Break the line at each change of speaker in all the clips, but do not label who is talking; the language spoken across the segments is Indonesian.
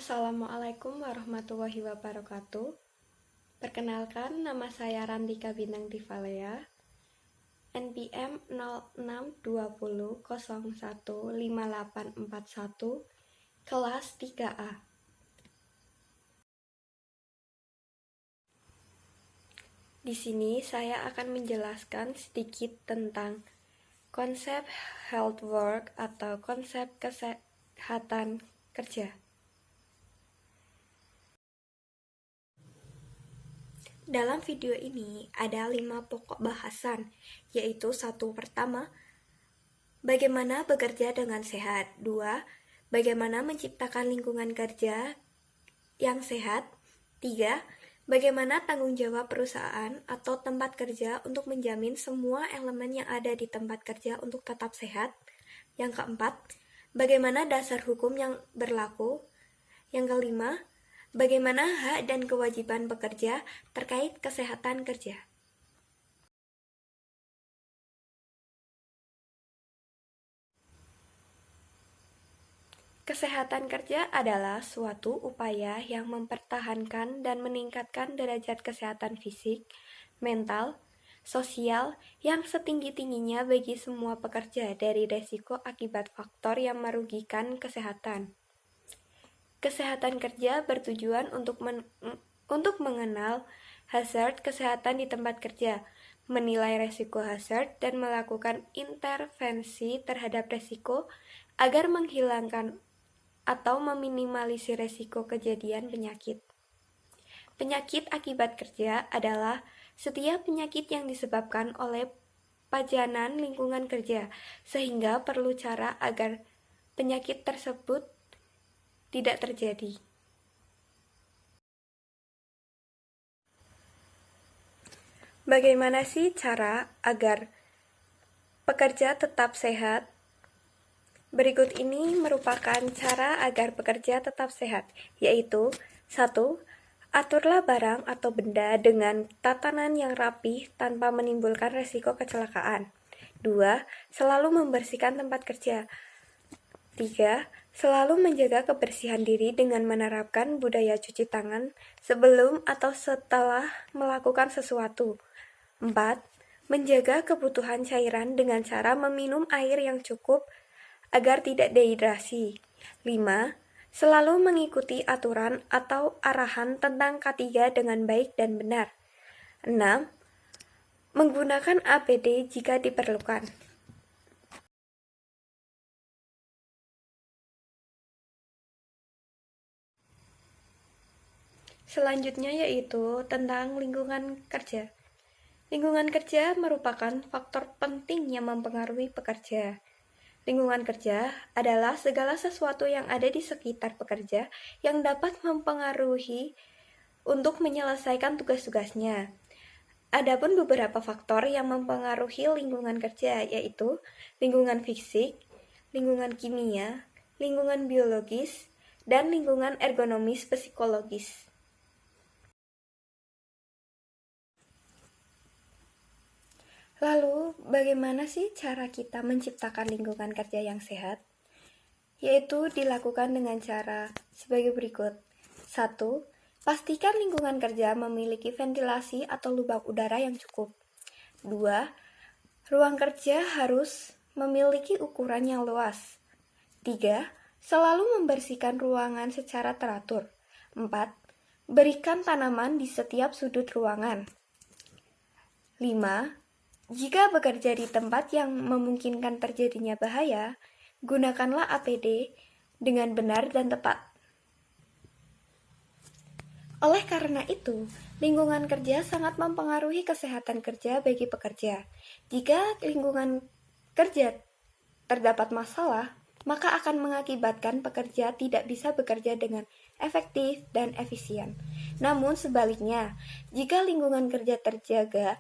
Assalamualaikum warahmatullahi wabarakatuh. Perkenalkan, nama saya Rantika Bintang Tivalea, NPM 0620015841, kelas 3A. Di sini saya akan menjelaskan sedikit tentang konsep health work atau konsep kesehatan kerja. Dalam video ini ada 5 pokok bahasan, yaitu 1. Pertama, bagaimana bekerja dengan sehat. 2. Bagaimana menciptakan lingkungan kerja yang sehat. 3. Bagaimana tanggung jawab perusahaan atau tempat kerja untuk menjamin semua elemen yang ada di tempat kerja untuk tetap sehat. Yang keempat, bagaimana dasar hukum yang berlaku. Yang kelima, bagaimana hak dan kewajiban pekerja terkait kesehatan kerja. Kesehatan kerja adalah suatu upaya yang mempertahankan dan meningkatkan derajat kesehatan fisik, mental, sosial yang setinggi-tingginya bagi semua pekerja dari resiko akibat faktor yang merugikan kesehatan. Kesehatan kerja bertujuan untuk mengenal hazard kesehatan di tempat kerja, menilai resiko hazard, dan melakukan intervensi terhadap resiko agar menghilangkan atau meminimalisir resiko kejadian penyakit. Penyakit akibat kerja adalah setiap penyakit yang disebabkan oleh pajanan lingkungan kerja, sehingga perlu cara agar penyakit tersebut tidak terjadi. Bagaimana sih cara agar pekerja tetap sehat? Berikut ini merupakan cara agar pekerja tetap sehat, yaitu 1. Aturlah barang atau benda dengan tatanan yang rapi tanpa menimbulkan risiko kecelakaan. 2. Selalu membersihkan tempat kerja. 3. Selalu menjaga kebersihan diri dengan menerapkan budaya cuci tangan sebelum atau setelah melakukan sesuatu. 4. Menjaga kebutuhan cairan dengan cara meminum air yang cukup agar tidak dehidrasi. 5. Selalu mengikuti aturan atau arahan tentang K3 dengan baik dan benar. 6. Menggunakan APD jika diperlukan. Selanjutnya yaitu tentang lingkungan kerja. Lingkungan kerja merupakan faktor penting yang mempengaruhi pekerja. Lingkungan kerja adalah segala sesuatu yang ada di sekitar pekerja yang dapat mempengaruhi untuk menyelesaikan tugas-tugasnya. Adapun beberapa faktor yang mempengaruhi lingkungan kerja yaitu lingkungan fisik, lingkungan kimia, lingkungan biologis, dan lingkungan ergonomis psikologis. Lalu, bagaimana sih cara kita menciptakan lingkungan kerja yang sehat? Yaitu dilakukan dengan cara sebagai berikut. 1. Pastikan lingkungan kerja memiliki ventilasi atau lubang udara yang cukup. 2. Ruang kerja harus memiliki ukuran yang luas. 3. Selalu membersihkan ruangan secara teratur. 4. Berikan tanaman di setiap sudut ruangan. 5. Jika bekerja di tempat yang memungkinkan terjadinya bahaya, gunakanlah APD dengan benar dan tepat. Oleh karena itu, lingkungan kerja sangat mempengaruhi kesehatan kerja bagi pekerja. Jika lingkungan kerja terdapat masalah, maka akan mengakibatkan pekerja tidak bisa bekerja dengan efektif dan efisien. Namun sebaliknya, jika lingkungan kerja terjaga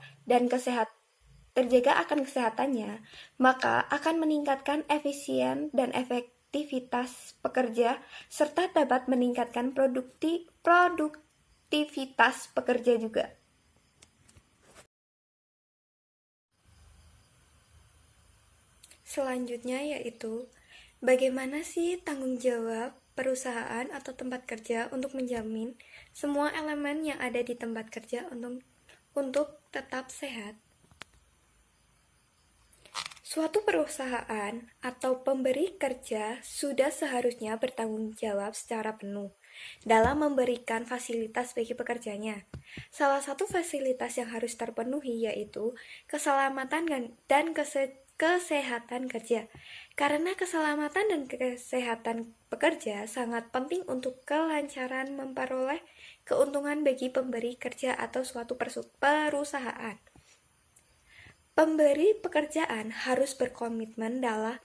akan kesehatannya, maka akan meningkatkan efisien dan efektivitas pekerja serta dapat meningkatkan produktivitas pekerja juga. Selanjutnya yaitu bagaimana sih tanggung jawab perusahaan atau tempat kerja untuk menjamin semua elemen yang ada di tempat kerja untuk tetap sehat. Suatu perusahaan atau pemberi kerja sudah seharusnya bertanggung jawab secara penuh dalam memberikan fasilitas bagi pekerjanya. Salah satu fasilitas yang harus terpenuhi yaitu keselamatan dan kesehatan kerja. Karena keselamatan dan kesehatan pekerja sangat penting untuk kelancaran memperoleh keuntungan bagi pemberi kerja atau suatu perusahaan. Pemberi pekerjaan harus berkomitmen dalam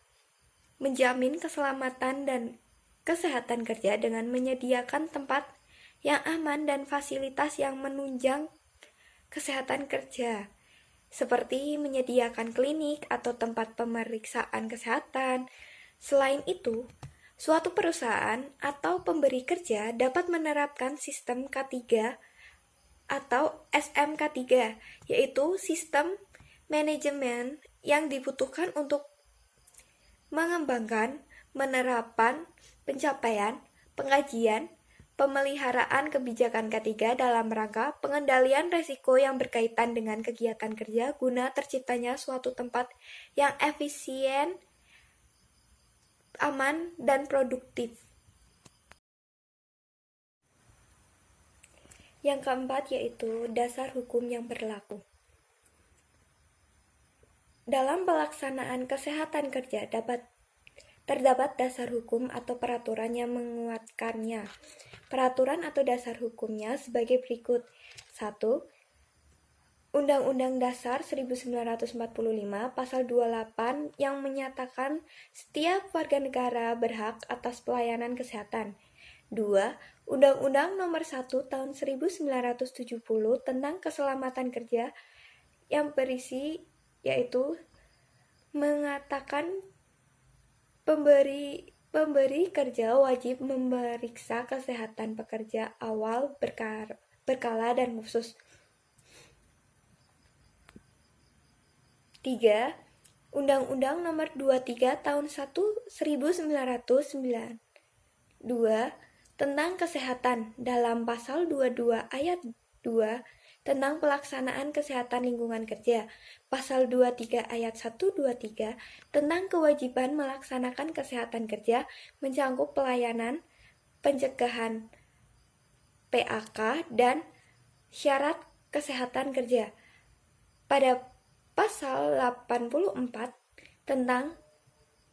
menjamin keselamatan dan kesehatan kerja dengan menyediakan tempat yang aman dan fasilitas yang menunjang kesehatan kerja, seperti menyediakan klinik atau tempat pemeriksaan kesehatan. Selain itu, suatu perusahaan atau pemberi kerja dapat menerapkan sistem K3 atau SMK3, yaitu sistem manajemen yang dibutuhkan untuk mengembangkan, penerapan, pencapaian, pengkajian, pemeliharaan kebijakan K3 dalam rangka pengendalian risiko yang berkaitan dengan kegiatan kerja guna terciptanya suatu tempat yang efisien, aman, dan produktif. Yang keempat yaitu dasar hukum yang berlaku. Dalam pelaksanaan kesehatan kerja terdapat dasar hukum atau peraturan yang menguatkannya. Peraturan atau dasar hukumnya sebagai berikut. 1. Undang-Undang Dasar 1945 Pasal 28 yang menyatakan setiap warga negara berhak atas pelayanan kesehatan. 2. Undang-Undang Nomor 1 Tahun 1970 tentang Keselamatan Kerja yang berisi yaitu mengatakan pemberi kerja wajib memeriksa kesehatan pekerja awal berkala dan khusus. 3. Undang-Undang Nomor 23 Tahun 1992 tentang kesehatan dalam Pasal 22 Ayat 2 tentang pelaksanaan kesehatan lingkungan kerja, Pasal 23 Ayat 123 tentang kewajiban melaksanakan kesehatan kerja mencakup pelayanan, pencegahan PHK, dan syarat kesehatan kerja. Pada Pasal 84 tentang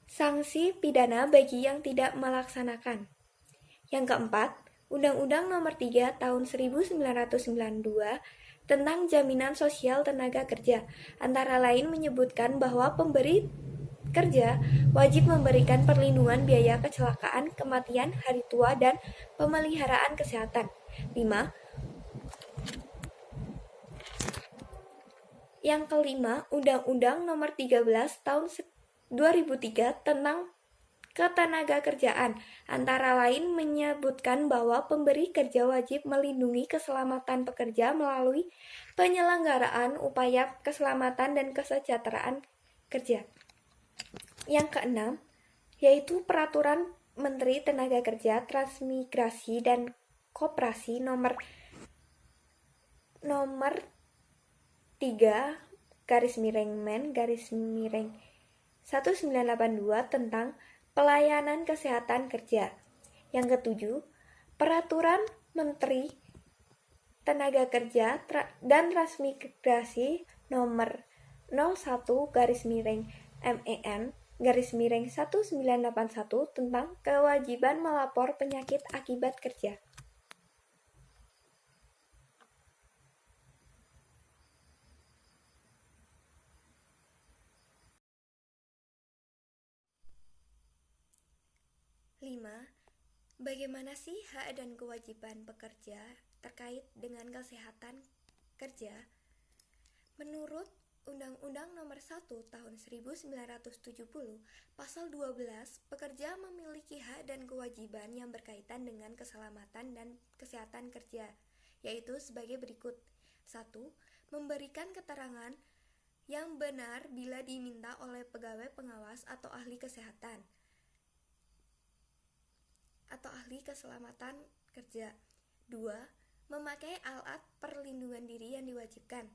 sanksi pidana bagi yang tidak melaksanakan. Yang keempat, Undang-Undang Nomor 3 Tahun 1992 tentang Jaminan Sosial Tenaga Kerja, antara lain menyebutkan bahwa pemberi kerja wajib memberikan perlindungan biaya kecelakaan, kematian, hari tua, dan pemeliharaan kesehatan. 5. Yang kelima, Undang-Undang Nomor 13 Tahun 2003 tentang Ketenagakerjaan, antara lain menyebutkan bahwa pemberi kerja wajib melindungi keselamatan pekerja melalui penyelenggaraan upaya keselamatan dan kesejahteraan kerja. Yang keenam, yaitu Peraturan Menteri Tenaga Kerja, Transmigrasi, dan Koperasi Nomor 3 Men 1982 tentang Pelayanan Kesehatan Kerja. Yang ketujuh, Peraturan Menteri Tenaga Kerja dan Transmigrasi Nomor 01/MEN/1981 tentang kewajiban melapor penyakit akibat kerja. Bagaimana sih hak dan kewajiban pekerja terkait dengan kesehatan kerja? Menurut Undang-Undang Nomor 1 Tahun 1970, Pasal 12, pekerja memiliki hak dan kewajiban yang berkaitan dengan keselamatan dan kesehatan kerja, yaitu sebagai berikut. 1. Memberikan keterangan yang benar bila diminta oleh pegawai pengawas atau ahli kesehatan. ahli keselamatan kerja. 2. Memakai alat perlindungan diri yang diwajibkan.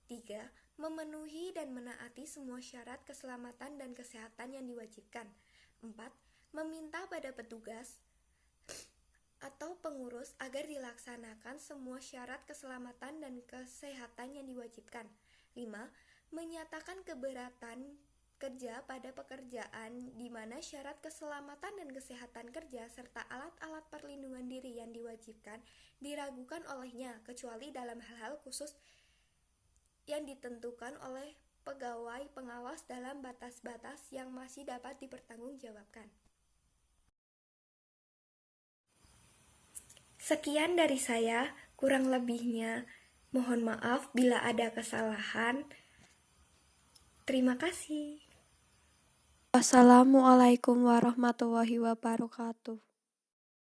3. Memenuhi dan menaati semua syarat keselamatan dan kesehatan yang diwajibkan. 4. Meminta pada petugas atau pengurus agar dilaksanakan semua syarat keselamatan dan kesehatan yang diwajibkan. 5. Menyatakan keberatan kerja pada pekerjaan di mana syarat keselamatan dan kesehatan kerja serta alat-alat perlindungan diri yang diwajibkan diragukan olehnya, kecuali dalam hal-hal khusus yang ditentukan oleh pegawai pengawas dalam batas-batas yang masih dapat dipertanggungjawabkan. Sekian dari saya, kurang lebihnya mohon maaf bila ada kesalahan. Terima kasih.
Wassalamualaikum warahmatullahi wabarakatuh.